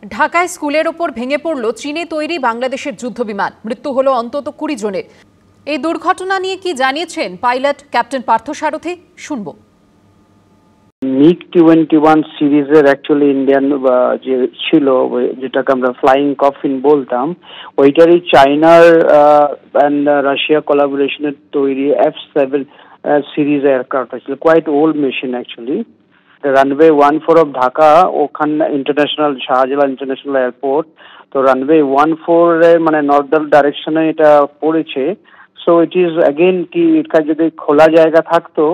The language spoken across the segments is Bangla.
ঢাকায় স্কুলের ওপর ভেঙে পড়ল চীনে তৈরি বাংলাদেশের যুদ্ধবিমান। মৃত্যু হলো অন্তত 20 জনের। এই দুর্ঘটনা নিয়ে কি জানিয়েছেন পাইলট ক্যাপ্টেন পার্থসারথী, শুনবো। MiG-21 সিরিজের অ্যাকচুয়ালি ইন্ডিয়ান যে ছিল, যেটাকে আমরা ফ্লাইং কফিন বলতাম, ওইটারই চায়নার অ্যান্ড রাশিয়া কোলাবোরেশনের তৈরি F-7 সিরিজ এয়ারক্রাফট ছিল। Quite old machine actually. Runway 14 of Dhaka, ওখানে ইন্টারন্যাশনাল শাহজালাল ইন্টারন্যাশনাল এয়ারপোর্ট। তো রানওয়ে 14 মানে নর্দার্ন ডাইরেকশনে এটা পড়েছে। সো ইট ইজ অ্যাগেন কি, এটা যদি খোলা জায়গা থাকতো,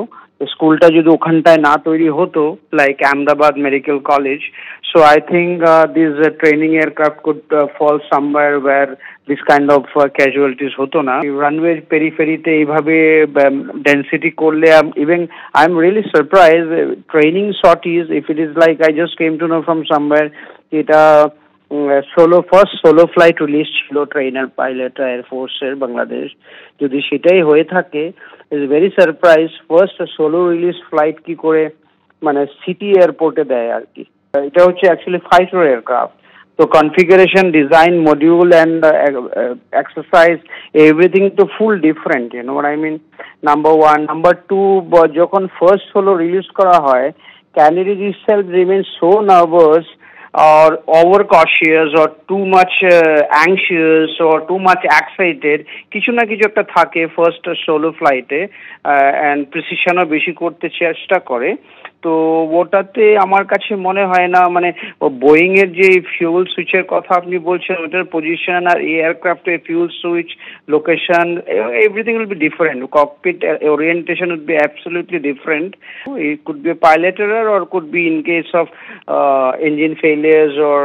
স্কুলটা যদি ওখানটায় না তৈরি হতো, like Ahmedabad medical college, so I think this training aircraft could fall somewhere where this kind of casualties হতো না। রানওয়ে পেরিফেরিতে এইভাবে ডেন্সিটি করলে, even I am really surprise training sorties, if it is like I just came to know from somewhere, এটা ফার্স্ট সোলো ফ্লাইট রিলিজ ছিল ট্রেনার পাইলট এয়ারফোর্সের বাংলাদেশ। যদি সেটাই হয়ে থাকে, is very surprise. First solo release flight কি করে মানে সিটি এয়ারপোর্টে দেয় আর কি। এটা হচ্ছে অ্যাকচুয়ালি ফাইটার এয়ারক্রাফট। তো configuration, design, module and exercise, everything তো full different, you know what I mean, number one. Number two, যখন ফার্স্ট সোলো রিলিজ করা হয়, candidate itself remains so nervous or overcautious or too much anxious or too much excited, কিছু না কিছু একটা থাকে ফার্স্ট সোলো ফ্লাইটে, অ্যান্ড প্রিসিশনও বেশি করতে চেষ্টা করে। তো ওটাতে আমার কাছে মনে হয় না, মানে বোয়িং এর যে ফিউল সুইচের কথা আপনি বলছেন, ওটার পজিশন আর এয়ারক্রাফটের fuel switch, location, everything will be different. Cockpit orientation will be absolutely different. It could be pilot error or could be in case of engine failures or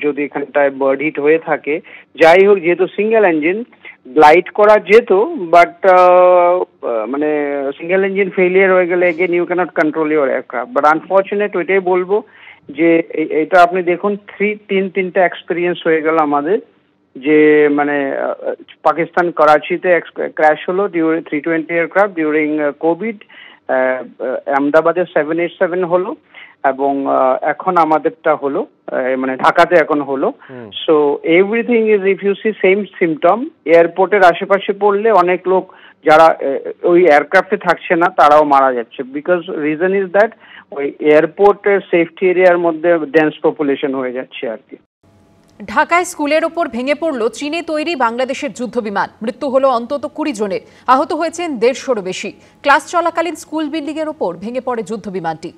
যদি এখানটায় বার্ড হিট হয়ে থাকে। যাই হোক, যেহেতু সিঙ্গেল ইঞ্জিন, গ্লাইড করা যেত, বাট মানে সিঙ্গেল ইঞ্জিন ফেলিয়ার হয়ে গেলে again you can't control your aircraft. But unfortunate, ওইটাই বলবো যে এটা আপনি দেখুন, তিনটা এক্সপিরিয়েন্স হয়ে গেল আমাদের। যে মানে পাকিস্তান করাচিতে ক্র্যাশ হলো 320 এয়ারক্রাফট ডিউরিং কোভিড, আহমেদাবাদে 787 হলো, এবং এখন আমাদেরটা হলো, মানে ঢাকাতে এখন হলো। So everything is, if you see same symptom. এয়ারপোর্টের আশেপাশে পড়লে অনেক লোক যারা ওই এয়ারক্রাফটে থাকছে না, তারাও মারা যাচ্ছে। বিকজ রিজন ইজ দ্যাট ওই এয়ারপোর্টের সেফটি এরিয়ার মধ্যে ডেন্স পপুলেশন হয়ে যাচ্ছে আর কি। ঢাকায় স্কুলের ওপর ভেঙে পড়ল চীনে তৈরি বাংলাদেশের যুদ্ধবিমান। মৃত্যু হলো অন্তত 20 জনের, আহত হয়েছেন 150-রও বেশি। ক্লাস চলাকালীন স্কুল বিল্ডিং এর ওপর ভেঙে পড়ে যুদ্ধবিমানটি।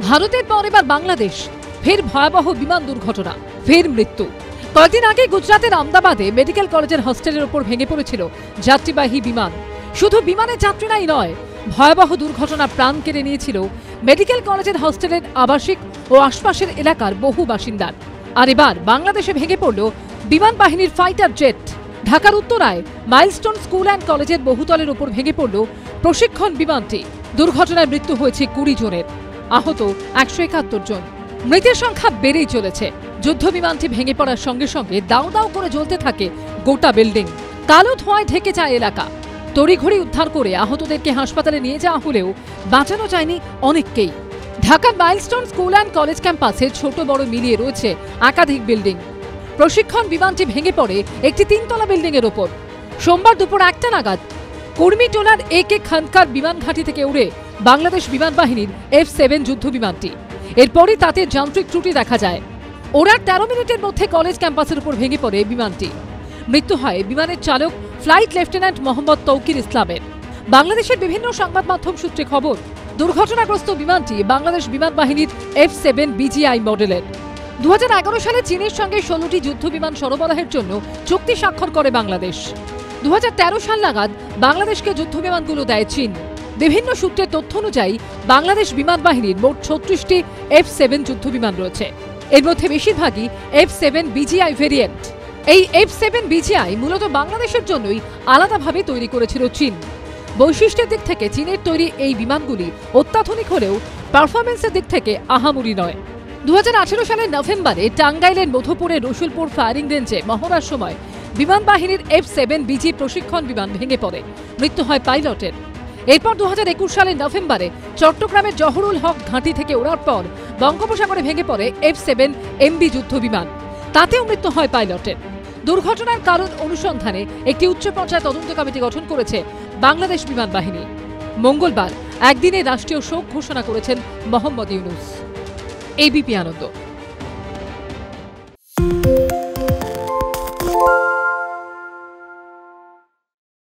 ভারতের পর এবার বাংলাদেশ, ফের ভয়াবহ বিমান দুর্ঘটনা, ফের মৃত্যু। কয়েকদিন আগে গুজরাতের আহমেদাবাদে মেডিকেল কলেজের হস্টেলের ওপর ভেঙে পড়েছিল যাত্রীবাহী বিমান। শুধু বিমানের যাত্রীরাই নয়, ভয়াবহ দুর্ঘটনা প্রাণ কেড়ে নিয়েছিল মেডিকেল কলেজের হস্টেলের আবাসিক ও আশপাশের এলাকার বহু বাসিন্দার। আর এবার বাংলাদেশে ভেঙে পড়ল বিমান বাহিনীর ফাইটার জেট। ঢাকার উত্তরায় মাইলস্টোন স্কুল অ্যান্ড কলেজের বহুতলের ওপর ভেঙে পড়ল প্রশিক্ষণ বিমানটি। দুর্ঘটনায় মৃত্যু হয়েছে 20 জনের, আহত 171 জন। মৃতের সংখ্যা বেড়েই চলেছে। যুদ্ধ বিমানটি ভেঙে পড়ার সঙ্গে সঙ্গে দাউ দাউ করে জ্বলতে থাকে গোটা বিল্ডিং। কালো ধোঁয়ায় ঢেকে যায় এলাকা। তড়িঘড়ি উদ্ধার করে আহতদেরকে হাসপাতালে নিয়ে যাওয়া হলেও বাঁচানো যায়নি অনেককেই। ঢাকার মাইলস্টোন স্কুল অ্যান্ড কলেজ ক্যাম্পাসে ছোট বড় মিলিয়ে রয়েছে একাধিক বিল্ডিং। প্রশিক্ষণ বিমানটি ভেঙে পড়ে একটি 3তলা বিল্ডিং এর ওপর। সোমবার দুপুর 1টা নাগাদ কুর্মিটোলার AK খানকার বিমান ঘাঁটি থেকে উড়ে বাংলাদেশ বিমান বাহিনীর F-7 যুদ্ধ বিমানটি। এরপরই তাতে যান্ত্রিক ত্রুটি দেখা যায়। ওড়ার 13 মিনিটের মধ্যে কলেজ ক্যাম্পাসের উপর ভেঙে পড়ে বিমানটি। মৃত্যু হয় বিমানের চালক ফ্লাইট লেফটেন্যান্ট মোহাম্মদ তৌকির ইসলামের। বাংলাদেশের বিভিন্ন সংবাদ মাধ্যম সূত্রে খবর, দুর্ঘটনাগ্রস্ত বিমানটি বাংলাদেশ বিমান বাহিনীর F-7 BGI মডেলের। 2011 সালে চীনের সঙ্গে 16টি যুদ্ধ বিমান সরবরাহের জন্য চুক্তি স্বাক্ষর করে বাংলাদেশ। 2013 সাল নাগাদ বাংলাদেশকে যুদ্ধ বিমানগুলো দেয় চীন। বিভিন্ন সূত্রের তথ্য অনুযায়ী বাংলাদেশ বিমান বাহিনীর মোট 36টি F-7 যুদ্ধ বিমান রয়েছে। এর মধ্যে বেশিরভাগই F-7 BGI ভেরিয়েন্ট। এই F-7 BGI মূলত বাংলাদেশের জন্যই আলাদাভাবে তৈরি করেছিল চীন। বৈশিষ্ট্যের দিক থেকে চীনের তৈরি এই বিমানগুলি অত্যাধুনিক হলেও পারফরমেন্সের দিক থেকে আহামরি নয়। 2018 সালের নভেম্বরে টাঙ্গাইলের মধুপুরের রসুলপুর ফায়ারিং রেঞ্জে মহড়ার সময় বিমান বাহিনীর F-7 BG প্রশিক্ষণ বিমান ভেঙে পড়ে। মৃত্যু হয় পাইলটের। এরপর 2021 সালের নভেম্বরে চট্টগ্রামের জহরুল হক ঘাঁটি থেকে ওড়ার পর বঙ্গোপসাগরে ভেঙে পড়ে F-7MB যুদ্ধ বিমান। তাতেও মৃত্যু হয় পাইলটের। দুর্ঘটনার কারণ অনুসন্ধানে একটি উচ্চ পর্যায়ে তদন্ত কমিটি গঠন করেছে বাংলাদেশ বিমান বাহিনী। মঙ্গলবার একদিনে রাষ্ট্রীয় শোক ঘোষণা করেছেন মোহাম্মদ ইউনূস। এবিপি আনন্দ।